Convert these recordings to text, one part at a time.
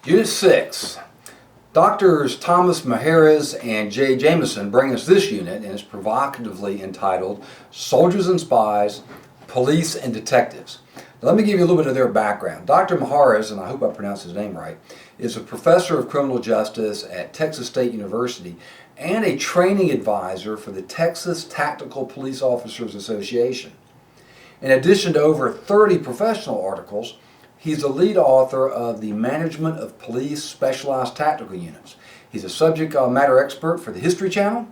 Unit 6. Doctors Thomas Maheras and Jay Jameson bring us this unit, and it's provocatively entitled Soldiers and Spies, Police and Detectives. Now, let me give you a little bit of their background. Dr. Maheras, and I hope I pronounced his name right, is a professor of criminal justice at Texas State University and a training advisor for the Texas Tactical Police Officers Association. In addition to over 30 professional articles, he's the lead author of the Management of Police Specialized Tactical Units. He's a subject matter expert for the History Channel,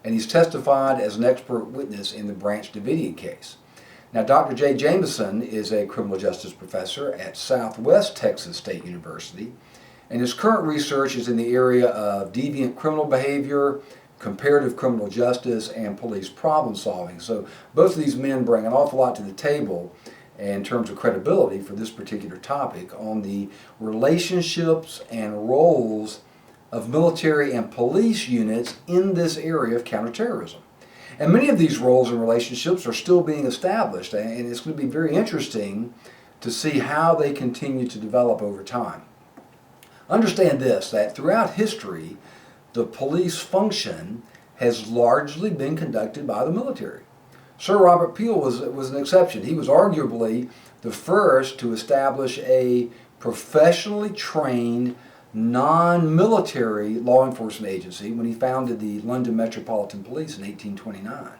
and he's testified as an expert witness in the Branch Davidian case. Now, Dr. Jay Jameson is a criminal justice professor at Southwest Texas State University, and his current research is in the area of deviant criminal behavior, comparative criminal justice, and police problem solving. So both of these men bring an awful lot to the table in terms of credibility for this particular topic on the relationships and roles of military and police units in this area of counterterrorism. And many of these roles and relationships are still being established, and it's going to be very interesting to see how they continue to develop over time. Understand this, that throughout history, the police function has largely been conducted by the military. Sir Robert Peel was an exception. He was arguably the first to establish a professionally trained, non-military law enforcement agency when he founded the London Metropolitan Police in 1829.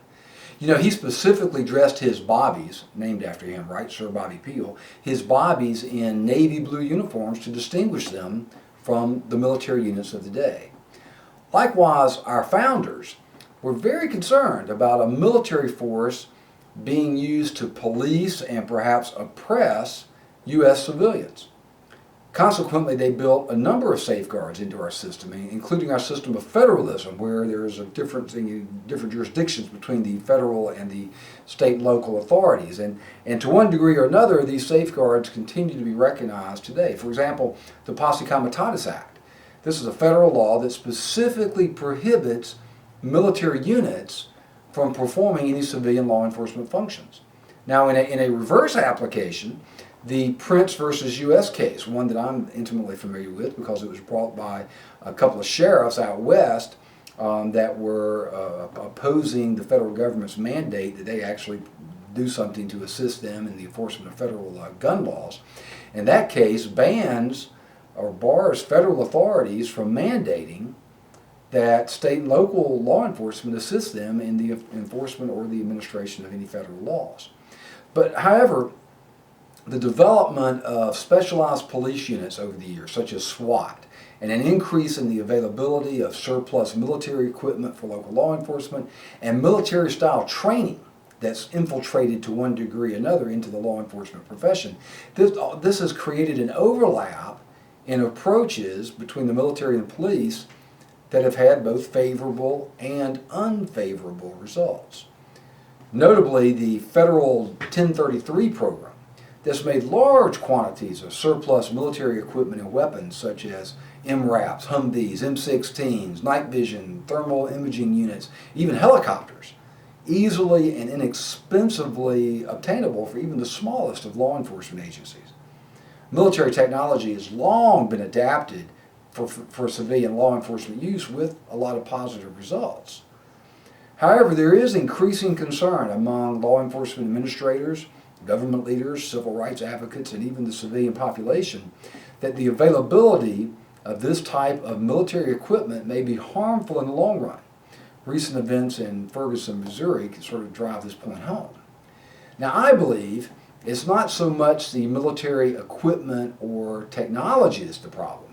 You know, he specifically dressed his bobbies, named after him, right, Sir Bobby Peel, his bobbies in navy blue uniforms to distinguish them from the military units of the day. Likewise, our founders were very concerned about a military force being used to police and perhaps oppress U.S. civilians. Consequently, they built a number of safeguards into our system, including our system of federalism, where there is a difference in different jurisdictions between the federal and the state and local authorities. And to one degree or another, these safeguards continue to be recognized today. For example, the Posse Comitatus Act. This is a federal law that specifically prohibits military units from performing any civilian law enforcement functions. Now, in a reverse application, the Prince versus U.S. case, one that I'm intimately familiar with because it was brought by a couple of sheriffs out west that were opposing the federal government's mandate that they actually do something to assist them in the enforcement of federal gun laws. In that case, bans or bars federal authorities from mandating that state and local law enforcement assist them in the enforcement or the administration of any federal laws. But however, the development of specialized police units over the years, such as SWAT, and an increase in the availability of surplus military equipment for local law enforcement, and military-style training that's infiltrated to one degree or another into the law enforcement profession, this has created an overlap in approaches between the military and police that have had both favorable and unfavorable results. Notably, the federal 1033 program that's made large quantities of surplus military equipment and weapons such as MRAPs, Humvees, M16s, night vision, thermal imaging units, even helicopters, easily and inexpensively obtainable for even the smallest of law enforcement agencies. Military technology has long been adapted for civilian law enforcement use with a lot of positive results. However, there is increasing concern among law enforcement administrators, government leaders, civil rights advocates, and even the civilian population that the availability of this type of military equipment may be harmful in the long run. Recent events in Ferguson, Missouri can sort of drive this point home. Now, I believe it's not so much the military equipment or technology that's the problem,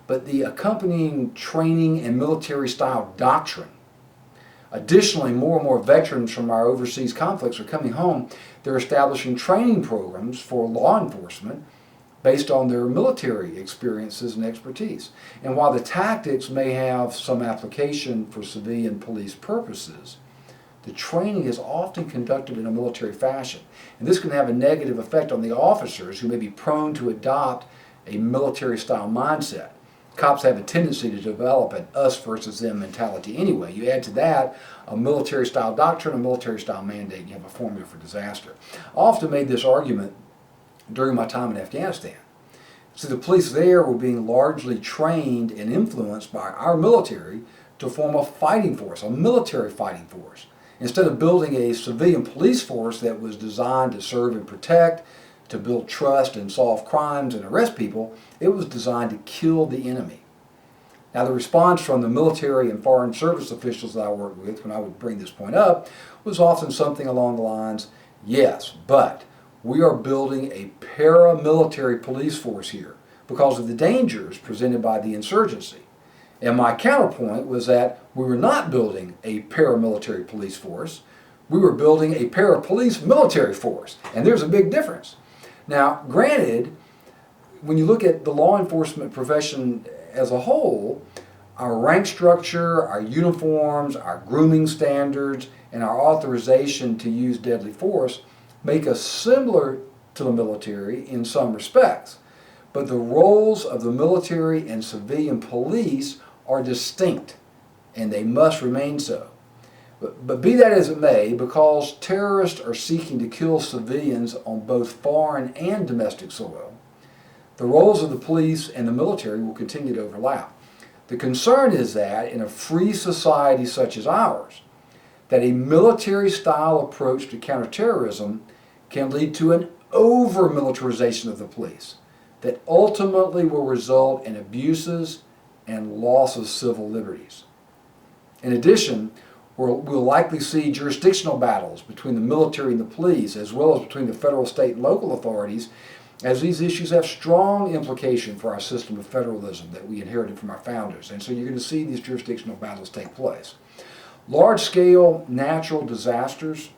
but the accompanying training and military-style doctrine. Additionally, more and more veterans from our overseas conflicts are coming home. They're establishing training programs for law enforcement based on their military experiences and expertise. And while the tactics may have some application for civilian police purposes, the training is often conducted in a military fashion. And this can have a negative effect on the officers who may be prone to adopt a military-style mindset. Cops have a tendency to develop an us versus them mentality anyway. You add to that a military-style doctrine, a military-style mandate, and you have a formula for disaster. I often made this argument during my time in Afghanistan See, the police there were being largely trained and influenced by our military to form a fighting force, a military fighting force. Instead of building a civilian police force that was designed to serve and protect, to build trust and solve crimes and arrest people, it was designed to kill the enemy. Now, the response from the military and foreign service officials that I worked with when I would bring this point up was often something along the lines, yes, but we are building a paramilitary police force here because of the dangers presented by the insurgency. And my counterpoint was that we were not building a paramilitary police force, we were building a parapolice military force. And there's a big difference. Now, granted, when you look at the law enforcement profession as a whole, our rank structure, our uniforms, our grooming standards, and our authorization to use deadly force make us similar to the military in some respects. But the roles of the military and civilian police are distinct, and they must remain so. But be that as it may, because terrorists are seeking to kill civilians on both foreign and domestic soil, the roles of the police and the military will continue to overlap. The concern is that in a free society such as ours, that a military-style approach to counterterrorism can lead to an over-militarization of the police that ultimately will result in abuses and loss of civil liberties. In addition, we'll likely see jurisdictional battles between the military and the police, as well as between the federal, state, and local authorities, as these issues have strong implication for our system of federalism that we inherited from our founders. And so you're going to see these jurisdictional battles take place. Large-scale natural disasters,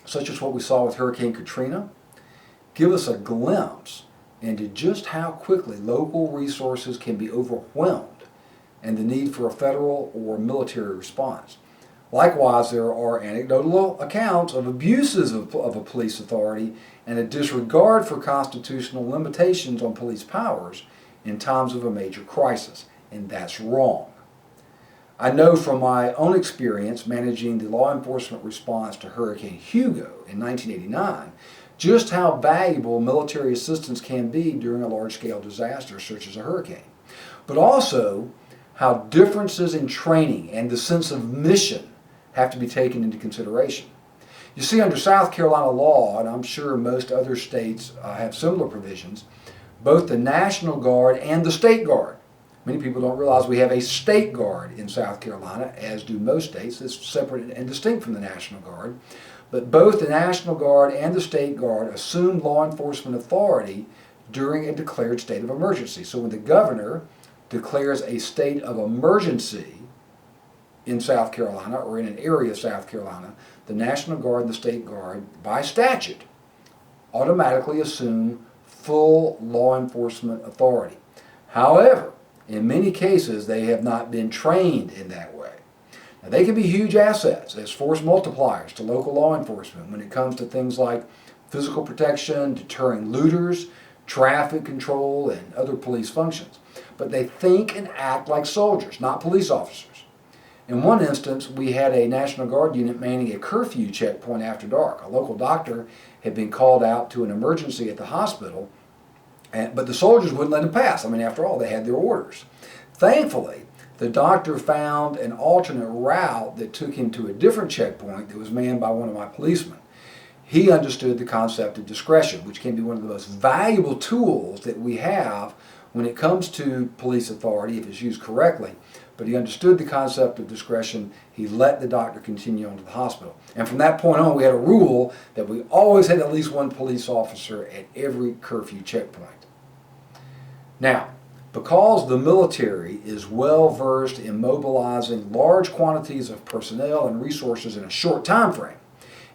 such as what we saw with Hurricane Katrina, give us a glimpse into just how quickly local resources can be overwhelmed and the need for a federal or military response. Likewise, there are anecdotal accounts of abuses of a police authority and a disregard for constitutional limitations on police powers in times of a major crisis, and that's wrong. I know from my own experience managing the law enforcement response to Hurricane Hugo in 1989 just how valuable military assistance can be during a large-scale disaster such as a hurricane, but also how differences in training and the sense of mission have to be taken into consideration. You see, under South Carolina law, and I'm sure most other states have similar provisions, both the National Guard and the State Guard. Many people don't realize we have a State Guard in South Carolina, as do most states. It's separate and distinct from the National Guard. But both the National Guard and the State Guard assume law enforcement authority during a declared state of emergency. So when the governor declares a state of emergency in South Carolina or in an area of South Carolina, the National Guard and the State Guard, by statute, automatically assume full law enforcement authority. However, in many cases, they have not been trained in that way. Now, they can be huge assets as force multipliers to local law enforcement when it comes to things like physical protection, deterring looters, traffic control, and other police functions. But they think and act like soldiers, not police officers. In one instance, we had a National Guard unit manning a curfew checkpoint after dark. A local doctor had been called out to an emergency at the hospital, but the soldiers wouldn't let him pass. I mean, after all, they had their orders. Thankfully, the doctor found an alternate route that took him to a different checkpoint that was manned by one of my policemen. He understood the concept of discretion, which can be one of the most valuable tools that we have when it comes to police authority if it's used correctly. But he understood the concept of discretion. He let the doctor continue on to the hospital. And from that point on, we had a rule that we always had at least one police officer at every curfew checkpoint. Now, because the military is well versed in mobilizing large quantities of personnel and resources in a short time frame,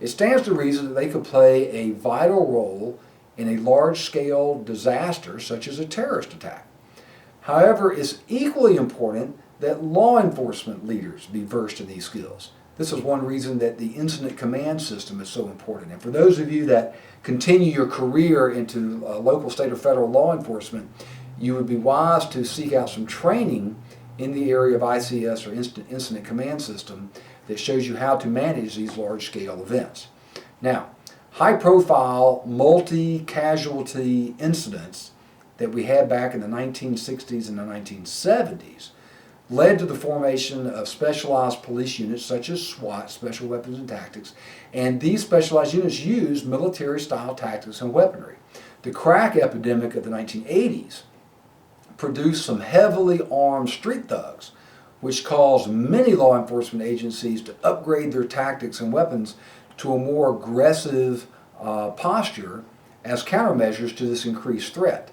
it stands to reason that they could play a vital role in a large-scale disaster such as a terrorist attack. However, it's equally important that law enforcement leaders be versed in these skills. This is one reason that the incident command system is so important. And for those of you that continue your career into local, state, or federal law enforcement, you would be wise to seek out some training in the area of ICS or incident command system that shows you how to manage these large-scale events. Now, high-profile, multi-casualty incidents that we had back in the 1960s and the 1970s led to the formation of specialized police units such as SWAT, Special Weapons and Tactics, and these specialized units used military-style tactics and weaponry. The crack epidemic of the 1980s produced some heavily armed street thugs, which caused many law enforcement agencies to upgrade their tactics and weapons to a more aggressive posture as countermeasures to this increased threat.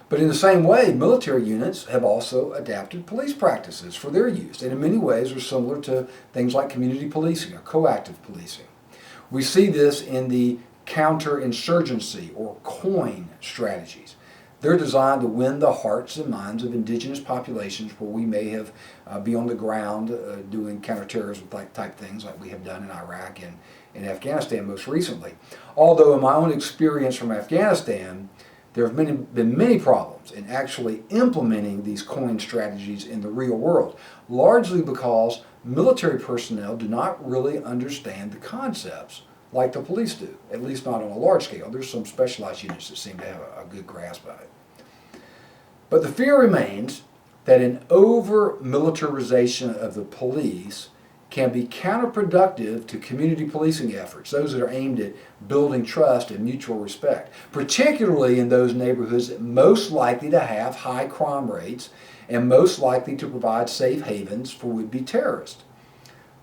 But in the same way, military units have also adapted police practices for their use, and in many ways are similar to things like community policing or coactive policing. We see this in the counterinsurgency or COIN strategies. They're designed to win the hearts and minds of indigenous populations where we may have be on the ground doing counterterrorism type things like we have done in Iraq and in Afghanistan most recently. Although in my own experience from Afghanistan, there have been many problems in actually implementing these COIN strategies in the real world, largely because military personnel do not really understand the concepts like the police do, at least not on a large scale. There's some specialized units that seem to have a good grasp of it. But the fear remains that an over-militarization of the police can be counterproductive to community policing efforts, those that are aimed at building trust and mutual respect, particularly in those neighborhoods that most likely to have high crime rates and most likely to provide safe havens for would-be terrorists.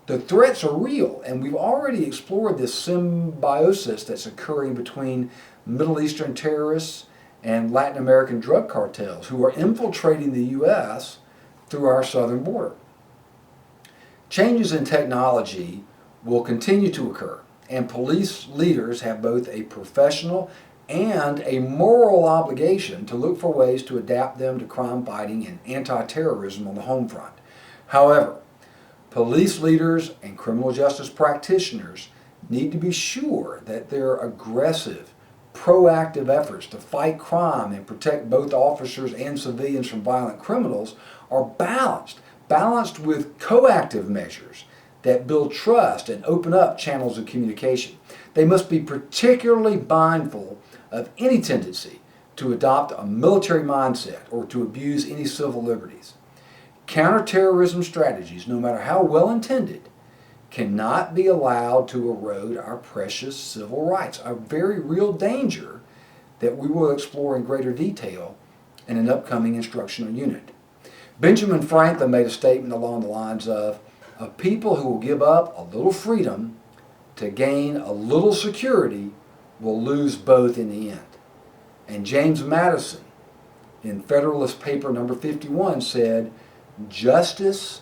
The threats are real, and we've already explored this symbiosis that's occurring between Middle Eastern terrorists and Latin American drug cartels who are infiltrating the U.S. through our southern border. Changes in technology will continue to occur, and police leaders have both a professional and a moral obligation to look for ways to adapt them to crime fighting and anti-terrorism on the home front. However, police leaders and criminal justice practitioners need to be sure that their aggressive, proactive efforts to fight crime and protect both officers and civilians from violent criminals are balanced with coactive measures that build trust and open up channels of communication. They must be particularly mindful of any tendency to adopt a military mindset or to abuse any civil liberties. Counterterrorism strategies, no matter how well intended, cannot be allowed to erode our precious civil rights, a very real danger that we will explore in greater detail in an upcoming instructional unit. Benjamin Franklin made a statement along the lines of, "A people who will give up a little freedom to gain a little security will lose both in the end." And James Madison, in Federalist Paper number 51, said, "Justice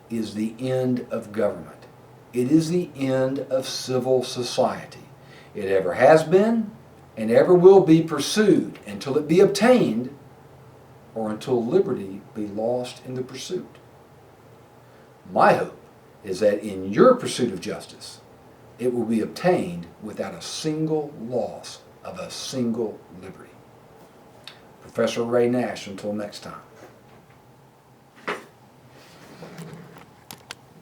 is the end of government. It is the end of civil society. It ever has been and ever will be pursued until it be obtained or until liberty be lost in the pursuit." My hope is that in your pursuit of justice, it will be obtained without a single loss of a single liberty. Professor Ray Nash, until next time.